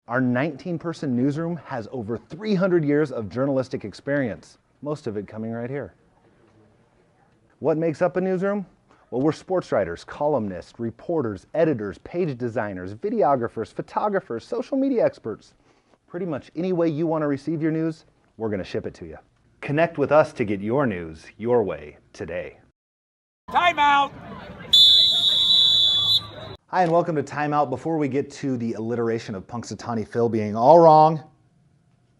Our 19-person newsroom has over 300 years of journalistic experience, most of it coming right here. What makes up a newsroom? Well, we're sports writers, columnists, reporters, editors, page designers, videographers, photographers, social media experts. Pretty much any way you want to receive your news, we're going to ship it to you. Connect with us to get your news your way today. Timeout! Hi, and welcome to Timeout. Before we get to the alliteration of Punxsutawney Phil being all wrong,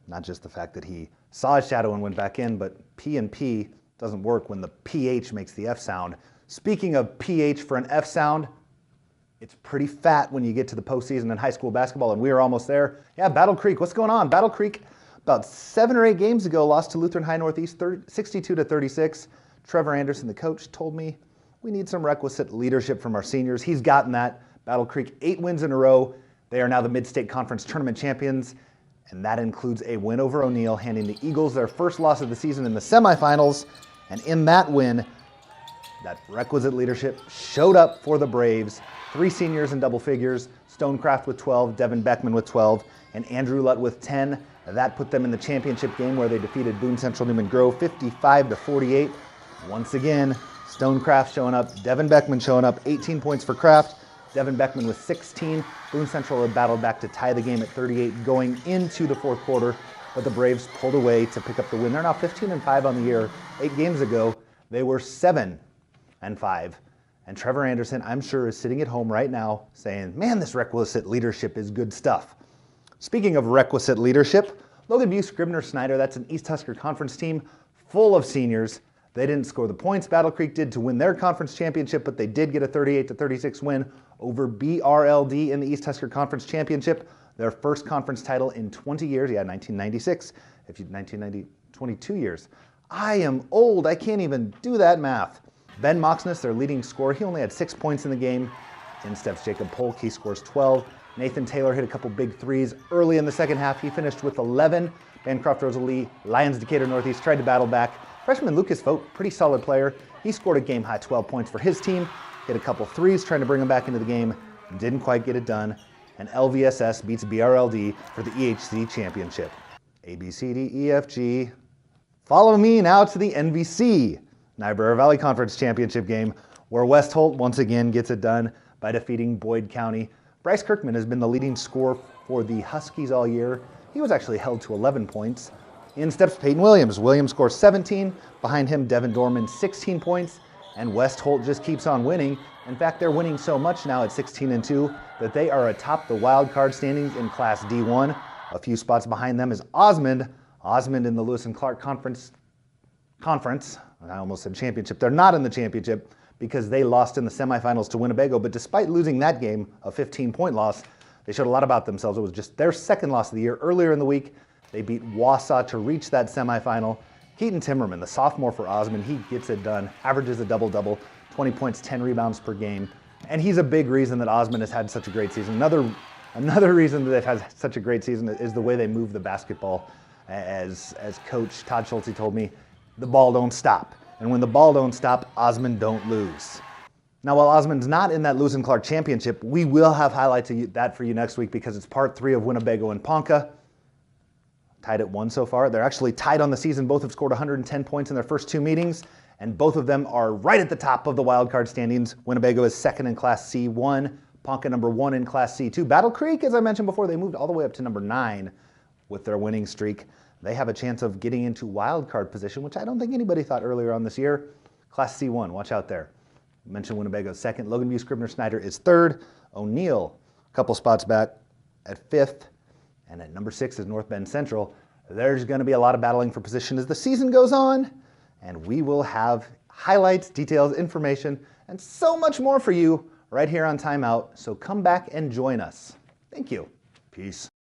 not just the fact that he saw his shadow and went back in, but P and P doesn't work when the PH makes the F sound. Speaking of PH for an F sound, it's pretty fat when you get to the postseason in high school basketball, and we are almost there. Yeah, Battle Creek, what's going on? Battle Creek, about 7 or 8 games ago, lost to Lutheran High Northeast 62-36. Trevor Anderson, the coach, told me we need some requisite leadership from our seniors. He's gotten that. Battle Creek, 8 wins in a row. They are now the Mid-State Conference Tournament champions, and that includes a win over O'Neill, handing the Eagles their first loss of the season in the semifinals. And in that win, that requisite leadership showed up for the Braves. 3 seniors in double figures, Stonecraft with 12, Devin Beckman with 12, and Andrew Lutt with 10. That put them in the championship game where they defeated Boone Central Newman Grove 55-48. Once again, Stonecraft showing up, Devin Beckman showing up, 18 points for Kraft. Devin Beckman with 16. Boone Central had battled back to tie the game at 38 going into the fourth quarter, but the Braves pulled away to pick up the win. They're now 15-5 on the year. 8 games ago, they were 7-5. And Trevor Anderson, I'm sure, is sitting at home right now saying, man, this requisite leadership is good stuff. Speaking of requisite leadership, Logan Butte, Scribner, Snyder, that's an East Husker Conference team full of seniors. They didn't score the points Battle Creek did to win their conference championship, but they did get a 38-36 win over BRLD in the East Husker Conference Championship, their first conference title in 20 years. Yeah, 1996, 22 years. I am old, I can't even do that math. Ben Moxness, their leading scorer, he only had 6 points in the game. In steps Jacob Polk, he scores 12. Nathan Taylor hit a couple big threes early in the second half. He finished with 11. Bancroft Rosalie, Lions Decatur Northeast tried to battle back. Freshman Lucas Vogt, pretty solid player. He scored a game-high 12 points for his team. Hit a couple threes trying to bring him back into the game. Didn't quite get it done. And LVSS beats BRLD for the EHC Championship. A, B, C, D, E, F, G. Follow me now to the NVC, Niobrara Valley Conference Championship game, where West Holt once again gets it done by defeating Boyd County. Bryce Kirkman has been the leading scorer for the Huskies all year. He was actually held to 11 points. In steps Peyton Williams. Williams scores 17. Behind him, Devin Dorman, 16 points. And West Holt just keeps on winning. In fact, they're winning so much now at 16-2 that they are atop the wild card standings in Class D1. A few spots behind them is Osmond. Osmond in the Lewis and Clark Conference. I almost said championship. They're not in the championship because they lost in the semifinals to Winnebago. But despite losing that game, a 15-point loss, they showed a lot about themselves. It was just their second loss of the year. Earlier in the week, they beat Wausau to reach that semifinal. Keaton Timmerman, the sophomore for Osmond, he gets it done, averages a double-double, 20 points, 10 rebounds per game. And he's a big reason that Osmond has had such a great season. Another reason that they've had such a great season is the way they move the basketball. As Coach Todd Schulte told me, the ball don't stop. And when the ball don't stop, Osmond don't lose. Now, while Osmond's not in that Lewis and Clark championship, we will have highlights of that for you next week because it's part 3 of Winnebago and Ponca. Tied at 1 so far. They're actually tied on the season. Both have scored 110 points in their first 2 meetings, and both of them are right at the top of the wildcard standings. Winnebago is 2nd in Class C1, Ponca number 1 in Class C2. Battle Creek, as I mentioned before, they moved all the way up to number 9 with their winning streak. They have a chance of getting into wildcard position, which I don't think anybody thought earlier on this year. Class C1, watch out there. I mentioned Winnebago 2nd. Logan Butte, Scribner, Snyder is 3rd. O'Neill, a couple spots back at 5th. And at number 6 is North Bend Central. There's going to be a lot of battling for position as the season goes on, and we will have highlights, details, information, and so much more for you right here on Timeout. So come back and join us. Thank you. Peace.